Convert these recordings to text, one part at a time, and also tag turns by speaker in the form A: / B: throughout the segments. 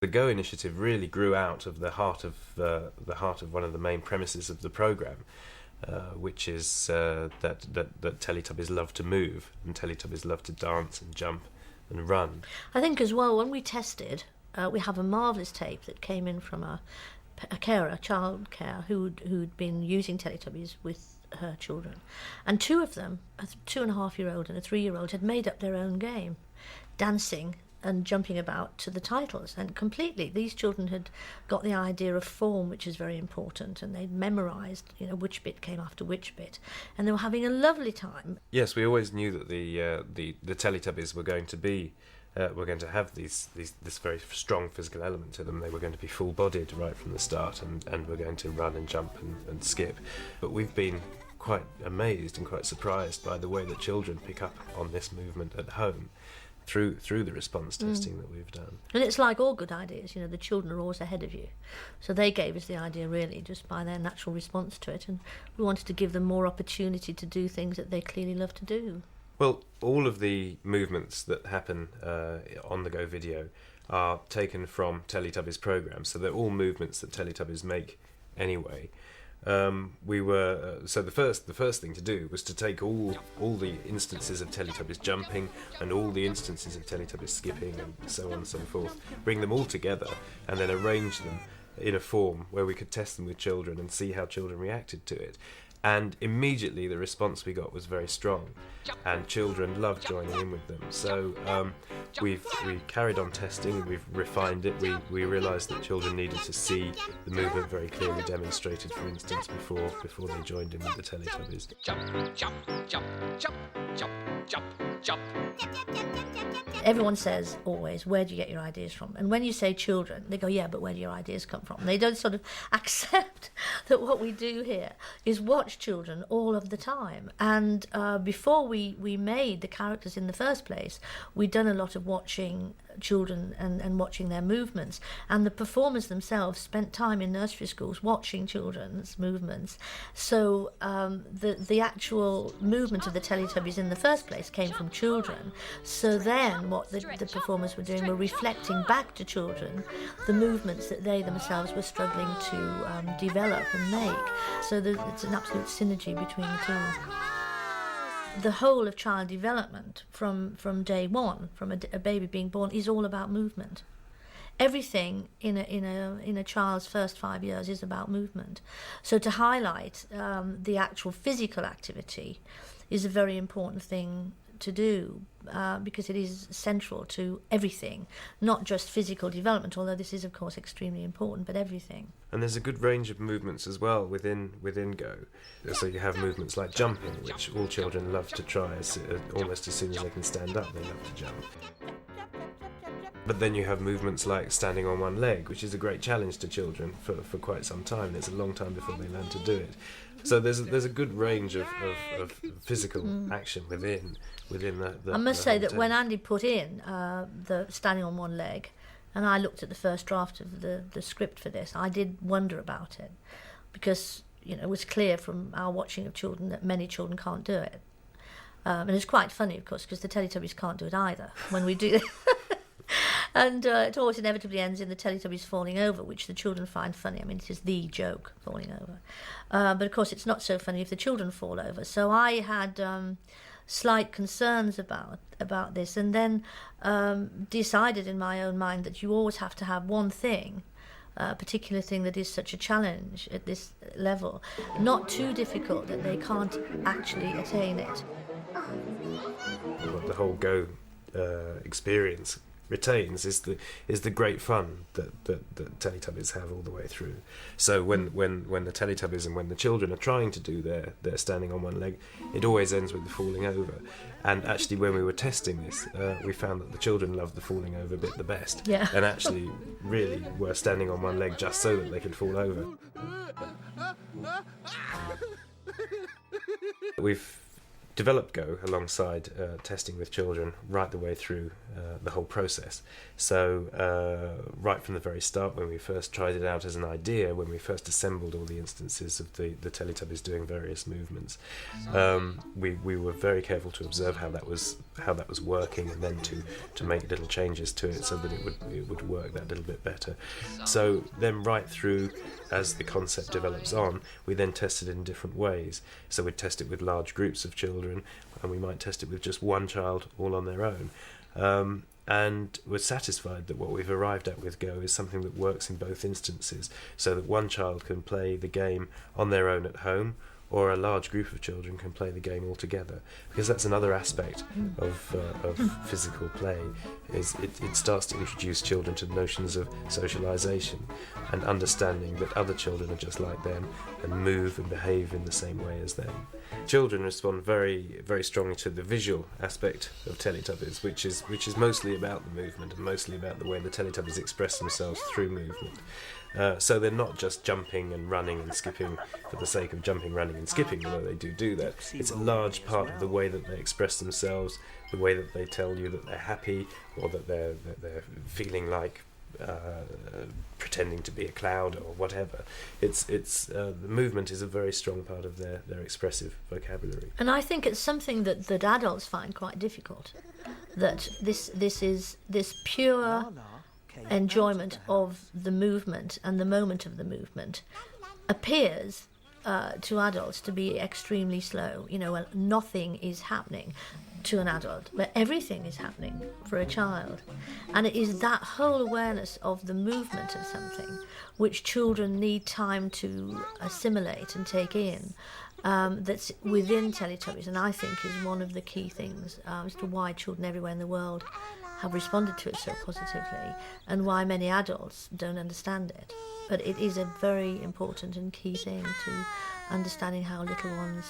A: The Go initiative really grew out of the heart of one of the main premises of the programme, which is that Teletubbies love to move, and Teletubbies love to dance and jump and run.
B: I think as well, when we tested, we have a marvellous tape that came in from a carer, child care, who'd been using Teletubbies with her children. And two of them, a 2.5-year-old and a 3-year-old, had made up their own game, dancing and jumping about to the titles. And completely, these children had got the idea of form, which is very important, and they'd memorised, which bit came after which bit. And they were having a lovely time.
A: Yes, we always knew that the Teletubbies were going to be we're going to have this very strong physical element to them. They were going to be full-bodied right from the start, and we're going to run and jump and skip. But we've been quite amazed and quite surprised by the way that children pick up on this movement at home through the response testing that we've done.
B: And it's like all good ideas, the children are always ahead of you. So they gave us the idea really just by their natural response to it, and we wanted to give them more opportunity to do things that they clearly love to do.
A: Well, all of the movements that happen on the Go video are taken from Teletubbies programs, so they're all movements that Teletubbies make anyway. So the first thing to do was to take all the instances of Teletubbies jumping and all the instances of Teletubbies skipping and so on and so forth, bring them all together and then arrange them in a form where we could test them with children and see how children reacted to it. And immediately the response we got was very strong, and children loved joining in with them. So we carried on testing, we've refined it, we realised that children needed to see the movement very clearly demonstrated, for instance, before they joined in with the Teletubbies.
C: Jump, jump, jump, jump, jump, jump, jump.
B: Everyone says always, where do you get your ideas from? And when you say children, they go, yeah, but where do your ideas come from? They don't sort of accept that what we do here is watch children all of the time. And before we made the characters in the first place, we'd done a lot of watching children and watching their movements. And the performers themselves spent time in nursery schools watching children's movements. So the actual movement of the Teletubbies in the first place came from children. So then what the performers were doing were reflecting back to children the movements that they themselves were struggling to develop and make. So it's an absolute synergy between the two. The whole of child development from day one, from a baby being born, is all about movement. Everything in a child's first 5 years is about movement. So to highlight the actual physical activity is a very important thing to do, because it is central to everything, not just physical development, although this is of course extremely important, but everything.
A: And there's a good range of movements as well within Go. So you have movements like jumping, which all children love to try almost as soon as they can stand up, they love to jump. But then you have movements like standing on one leg, which is a great challenge to children for quite some time, and it's a long time before they learn to do it. So there's a good range of physical action within the
B: I must say that
A: whole
B: when
A: day.
B: Andy put in the standing on one leg, and I looked at the first draft of the script for this, I did wonder about it, because it was clear from our watching of children that many children can't do it. And it's quite funny, of course, because the Teletubbies can't do it either when we do it. And it always inevitably ends in the Teletubbies falling over, which the children find funny. I mean, it is the joke, falling over. But of course, it's not so funny if the children fall over. So I had slight concerns about this, and then decided in my own mind that you always have to have one thing, a particular thing that is such a challenge at this level, not too difficult that they can't actually attain it.
A: What the whole Go experience retains is the great fun that Teletubbies have all the way through. So when the Teletubbies and when the children are trying to do their standing on one leg, it always ends with the falling over. And actually, when we were testing this, we found that the children loved the falling over bit the best,
B: Yeah.
A: and actually really were standing on one leg just so that they could fall over. We've developed Go alongside testing with children right the way through the whole process. So right from the very start, when we first tried it out as an idea, when we first assembled all the instances of the Teletubbies doing various movements, we were very careful to observe how that was working, and then to make little changes to it so that it would work that little bit better. So then right through, as the concept develops on, we then test it in different ways. So we'd test it with large groups of children, and we might test it with just one child all on their own. And we're satisfied that what we've arrived at with Go is something that works in both instances, so that one child can play the game on their own at home, or a large group of children can play the game all together. Because that's another aspect of physical play, is it starts to introduce children to notions of socialisation and understanding that other children are just like them and move and behave in the same way as them. Children respond very, very strongly to the visual aspect of Teletubbies, which is mostly about the movement and mostly about the way the Teletubbies express themselves through movement. So they're not just jumping and running and skipping for the sake of jumping, running and skipping, although they do that. It's a large part of the way that they express themselves, the way that they tell you that they're happy, or that they're feeling like pretending to be a cloud or whatever. It's the movement is a very strong part of their expressive vocabulary.
B: And I think it's something that adults find quite difficult. That this pure enjoyment of the movement and the moment of the movement appears to adults to be extremely slow. Well, nothing is happening to an adult, but everything is happening for a child. And it is that whole awareness of the movement of something which children need time to assimilate and take in, that's within Teletubbies, and I think is one of the key things as to why children everywhere in the world have responded to it so positively, and why many adults don't understand it. But it is a very important and key thing to understanding how little ones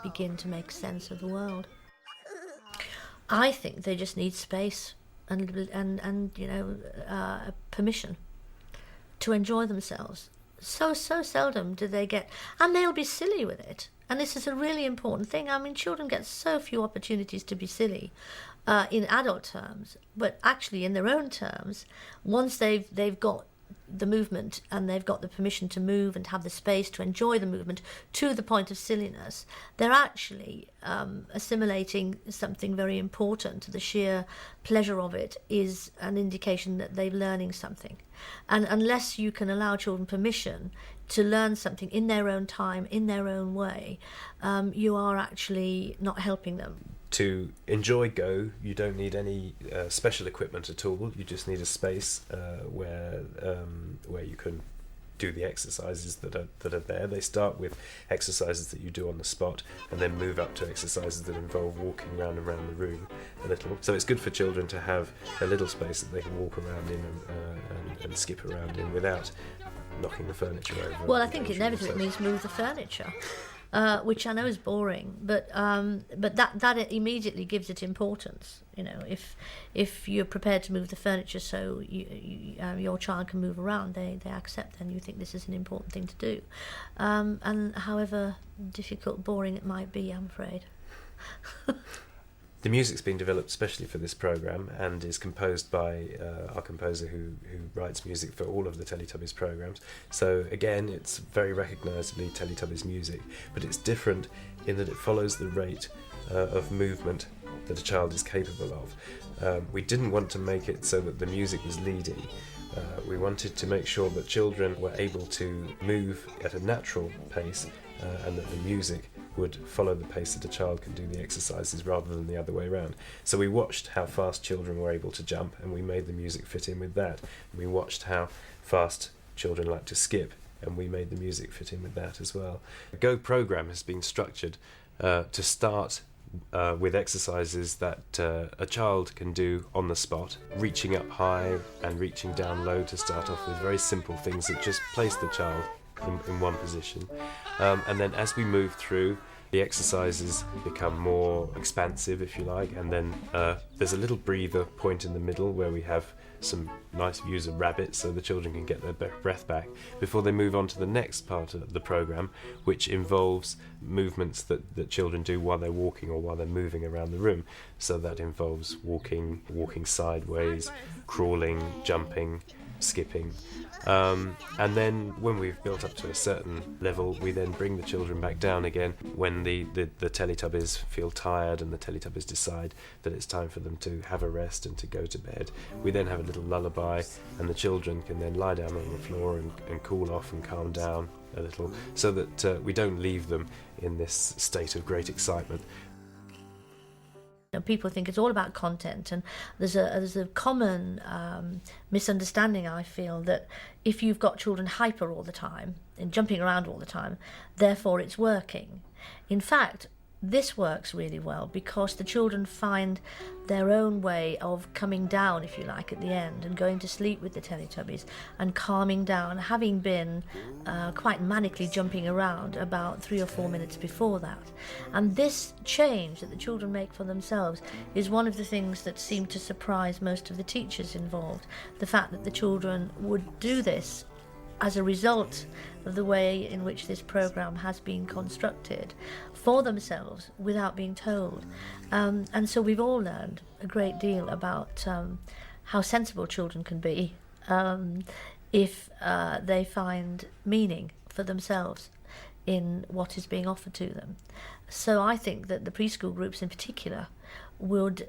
B: begin to make sense of the world. I think they just need space and permission to enjoy themselves. So seldom do they get, and they'll be silly with it. And this is a really important thing. I mean, children get so few opportunities to be silly in adult terms, but actually in their own terms, once they've got the movement and they've got the permission to move and have the space to enjoy the movement to the point of silliness, they're actually assimilating something very important. The sheer pleasure of it is an indication that they're learning something. And unless you can allow children permission to learn something in their own time, in their own way, you are actually not helping them.
A: To enjoy Go, you don't need any special equipment at all. You just need a space where you can do the exercises that are there. They start with exercises that you do on the spot, and then move up to exercises that involve walking round and round the room a little. So it's good for children to have a little space that they can walk around in and skip around in without knocking the furniture over.
B: Well, I think inevitably it means move the furniture. Which I know is boring, but that immediately gives it importance. If you're prepared to move the furniture so your child can move around, they accept. Then you think this is an important thing to do, and however difficult, boring it might be, I'm afraid.
A: The music's been developed specially for this programme and is composed by our composer who writes music for all of the Teletubbies programmes. So again, it's very recognisably Teletubbies music, but it's different in that it follows the rate of movement that a child is capable of. We didn't want to make it so that the music was leading. We wanted to make sure that children were able to move at a natural pace and that the music would follow the pace that a child can do the exercises rather than the other way around. So we watched how fast children were able to jump, and we made the music fit in with that. We watched how fast children like to skip, and we made the music fit in with that as well. The Go program has been structured to start with exercises that a child can do on the spot, reaching up high and reaching down low to start off with, very simple things that just place the child in one position. And then as we move through, the exercises become more expansive, if you like, and then there's a little breather point in the middle where we have some nice views of rabbits so the children can get their breath back before they move on to the next part of the programme, which involves movements that children do while they're walking or while they're moving around the room. So that involves walking sideways, crawling, jumping, skipping. And then when we've built up to a certain level, we then bring the children back down again when the Teletubbies feel tired and the Teletubbies decide that it's time for them to have a rest and to go to bed. We then have a little lullaby, and the children can then lie down on the floor and cool off and calm down a little, so that we don't leave them in this state of great excitement.
B: People think it's all about content, and there's a common misunderstanding, I feel, that if you've got children hyper all the time and jumping around all the time, therefore it's working. In fact, this works really well because the children find their own way of coming down, if you like, at the end and going to sleep with the Teletubbies and calming down, having been quite manically jumping around about 3 or 4 minutes before that. And this change that the children make for themselves is one of the things that seemed to surprise most of the teachers involved. The fact that the children would do this as a result of the way in which this programme has been constructed for themselves without being told. And so we've all learned a great deal about how sensible children can be if they find meaning for themselves in what is being offered to them. So I think that the preschool groups in particular would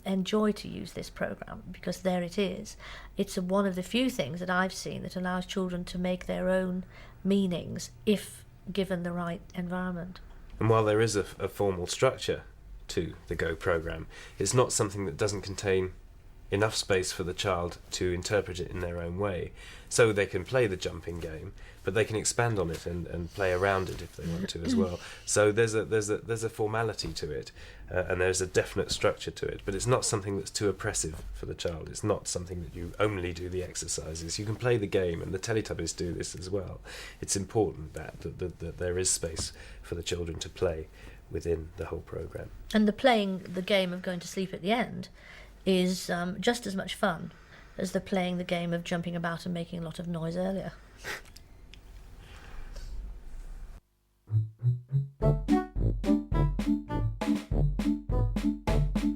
B: enjoy to use this programme, because there it is. It's one of the few things that I've seen that allows children to make their own meanings if given the right environment.
A: And while there is a formal structure to the Go programme, it's not something that doesn't contain enough space for the child to interpret it in their own way. So they can play the jumping game, but they can expand on it and play around it if they want to as well. So there's a formality to it, and there's a definite structure to it, but it's not something that's too oppressive for the child. It's not something that you only do the exercises. You can play the game, and the Teletubbies do this as well. It's important that there is space for the children to play within the whole programme.
B: And playing the game of going to sleep at the end is just as much fun as playing the game of jumping about and making a lot of noise earlier.